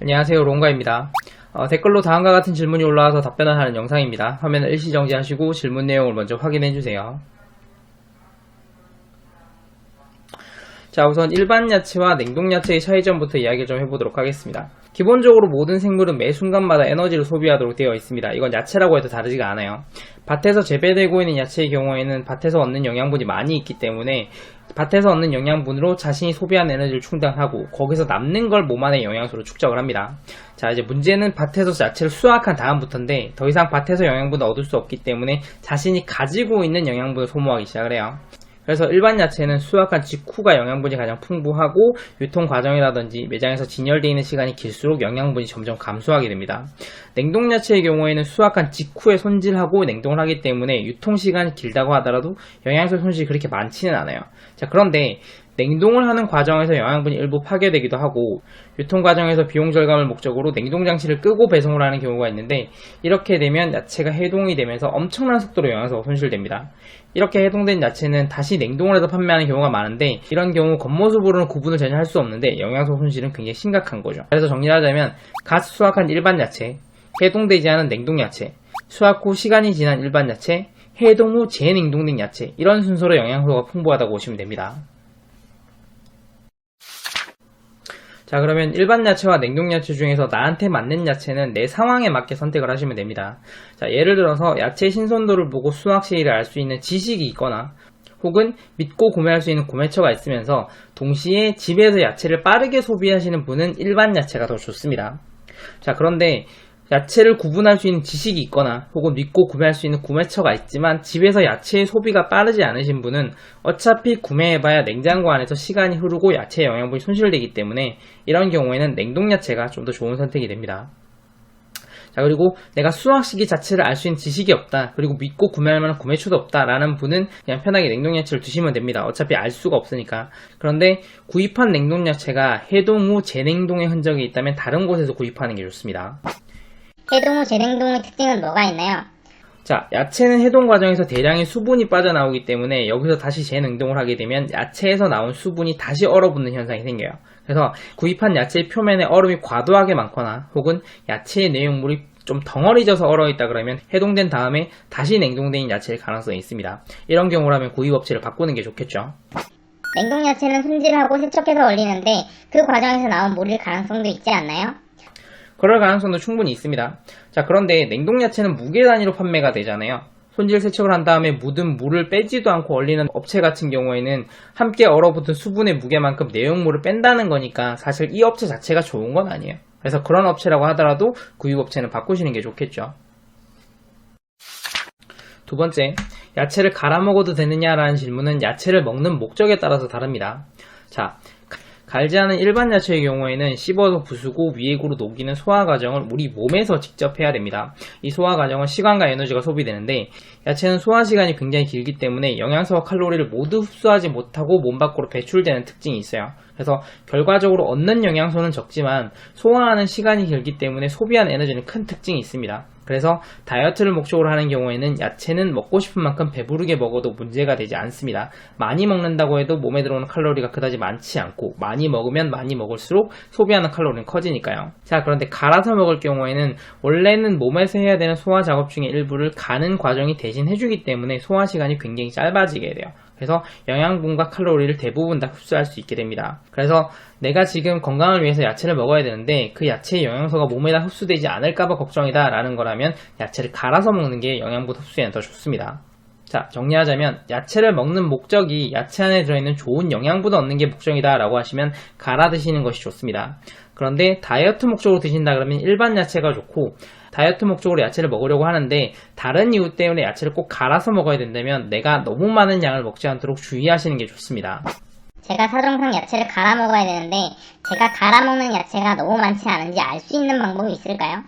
안녕하세요, 롱가입니다. 댓글로 다음과 같은 질문이 올라와서 답변을 하는 영상입니다. 화면을 일시정지하시고 질문 내용을 먼저 확인해주세요. 자, 우선 일반 야채와 냉동 야채의 차이점부터 이야기를 좀 해보도록 하겠습니다. 기본적으로 모든 생물은 매 순간마다 에너지를 소비하도록 되어 있습니다. 이건 야채라고 해도 다르지가 않아요. 밭에서 재배되고 있는 야채의 경우에는 밭에서 얻는 영양분이 많이 있기 때문에 밭에서 얻는 영양분으로 자신이 소비한 에너지를 충당하고 거기서 남는 걸 몸 안에 영양소로 축적을 합니다. 자, 이제 문제는 밭에서 야채를 수확한 다음부터인데 더 이상 밭에서 영양분을 얻을 수 없기 때문에 자신이 가지고 있는 영양분을 소모하기 시작을 해요. 그래서 일반 야채는 수확한 직후가 영양분이 가장 풍부하고 유통 과정이라든지 매장에서 진열되어 있는 시간이 길수록 영양분이 점점 감소하게 됩니다. 냉동 야채의 경우에는 수확한 직후에 손질하고 냉동을 하기 때문에 유통 시간이 길다고 하더라도 영양소 손실이 그렇게 많지는 않아요. 자, 그런데 냉동을 하는 과정에서 영양분이 일부 파괴되기도 하고 유통 과정에서 비용 절감을 목적으로 냉동 장치를 끄고 배송을 하는 경우가 있는데 이렇게 되면 야채가 해동이 되면서 엄청난 속도로 영양소가 손실됩니다. 이렇게 해동된 야채는 다시 냉동을 해서 판매하는 경우가 많은데 이런 경우 겉모습으로는 구분을 전혀 할 수 없는데 영양소 손실은 굉장히 심각한 거죠. 그래서 정리하자면 갓 수확한 일반 야채, 해동되지 않은 냉동 야채, 수확 후 시간이 지난 일반 야채, 해동 후 재냉동된 야채, 이런 순서로 영양소가 풍부하다고 보시면 됩니다. 자, 그러면 일반 야채와 냉동 야채 중에서 나한테 맞는 야채는 내 상황에 맞게 선택을 하시면 됩니다. 자, 예를 들어서 야채 신선도를 보고 수확 시기를 알 수 있는 지식이 있거나 혹은 믿고 구매할 수 있는 구매처가 있으면서 동시에 집에서 야채를 빠르게 소비하시는 분은 일반 야채가 더 좋습니다. 자, 그런데 야채를 구분할 수 있는 지식이 있거나 혹은 믿고 구매할 수 있는 구매처가 있지만 집에서 야채의 소비가 빠르지 않으신 분은 어차피 구매해봐야 냉장고 안에서 시간이 흐르고 야채의 영양분이 손실되기 때문에 이런 경우에는 냉동 야채가 좀 더 좋은 선택이 됩니다. 자, 그리고 내가 수확 시기 자체를 알 수 있는 지식이 없다, 그리고 믿고 구매할 만한 구매처도 없다 라는 분은 그냥 편하게 냉동 야채를 드시면 됩니다. 어차피 알 수가 없으니까. 그런데 구입한 냉동 야채가 해동 후 재냉동의 흔적이 있다면 다른 곳에서 구입하는 게 좋습니다. 해동 후 재냉동의 특징은 뭐가 있나요? 자, 야채는 해동 과정에서 대량의 수분이 빠져나오기 때문에 여기서 다시 재냉동을 하게 되면 야채에서 나온 수분이 다시 얼어붙는 현상이 생겨요. 그래서 구입한 야채의 표면에 얼음이 과도하게 많거나 혹은 야채의 내용물이 좀 덩어리져서 얼어있다 그러면 해동된 다음에 다시 냉동된 야채일 가능성이 있습니다. 이런 경우라면 구입업체를 바꾸는 게 좋겠죠. 냉동 야채는 손질하고 세척해서 얼리는데 그 과정에서 나온 물일 가능성도 있지 않나요? 그럴 가능성도 충분히 있습니다. 자, 그런데 냉동 야채는 무게 단위로 판매가 되잖아요. 손질 세척을 한 다음에 묻은 물을 빼지도 않고 얼리는 업체 같은 경우에는 함께 얼어붙은 수분의 무게만큼 내용물을 뺀다는 거니까 사실 이 업체 자체가 좋은 건 아니에요. 그래서 그런 업체라고 하더라도 구입업체는 바꾸시는 게 좋겠죠. 두 번째, 야채를 갈아 먹어도 되느냐라는 질문은 야채를 먹는 목적에 따라서 다릅니다. 자, 갈지 않은 일반 야채의 경우에는 씹어서 부수고 위액으로 녹이는 소화 과정을 우리 몸에서 직접 해야 됩니다. 이 소화 과정은 시간과 에너지가 소비되는데 야채는 소화 시간이 굉장히 길기 때문에 영양소와 칼로리를 모두 흡수하지 못하고 몸 밖으로 배출되는 특징이 있어요. 그래서 결과적으로 얻는 영양소는 적지만 소화하는 시간이 길기 때문에 소비한 에너지는 큰 특징이 있습니다. 그래서 다이어트를 목적으로 하는 경우에는 야채는 먹고 싶은 만큼 배부르게 먹어도 문제가 되지 않습니다. 많이 먹는다고 해도 몸에 들어오는 칼로리가 그다지 많지 않고 많이 먹으면 많이 먹을수록 소비하는 칼로리는 커지니까요. 자, 그런데 갈아서 먹을 경우에는 원래는 몸에서 해야 되는 소화 작업 중에 일부를 가는 과정이 대신 해주기 때문에 소화 시간이 굉장히 짧아지게 돼요. 그래서 영양분과 칼로리를 대부분 다 흡수할 수 있게 됩니다. 그래서 내가 지금 건강을 위해서 야채를 먹어야 되는데 그 야채의 영양소가 몸에다 흡수되지 않을까봐 걱정이다 라는 거라면 야채를 갈아서 먹는 게 영양분 흡수에는 더 좋습니다. 자, 정리하자면 야채를 먹는 목적이 야채 안에 들어있는 좋은 영양분을 얻는 게 목적이다 라고 하시면 갈아 드시는 것이 좋습니다. 그런데 다이어트 목적으로 드신다 그러면 일반 야채가 좋고 다이어트 목적으로 야채를 먹으려고 하는데 다른 이유 때문에 야채를 꼭 갈아서 먹어야 된다면 내가 너무 많은 양을 먹지 않도록 주의하시는 게 좋습니다. 제가 사정상 야채를 갈아 먹어야 되는데 제가 갈아 먹는 야채가 너무 많지 않은지 알 수 있는 방법이 있을까요?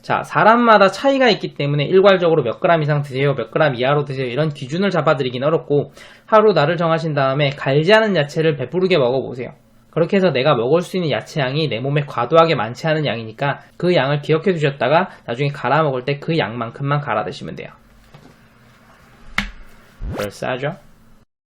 자, 사람마다 차이가 있기 때문에 일괄적으로 몇 그램 이상 드세요, 몇 그램 이하로 드세요 이런 기준을 잡아드리긴 어렵고 하루 날을 정하신 다음에 갈지 않은 야채를 배부르게 먹어보세요. 그렇게 해서 내가 먹을 수 있는 야채 양이 내 몸에 과도하게 많지 않은 양이니까 그 양을 기억해 두셨다가 나중에 갈아 먹을 때 그 양만큼만 갈아 드시면 돼요. 그럴싸하죠?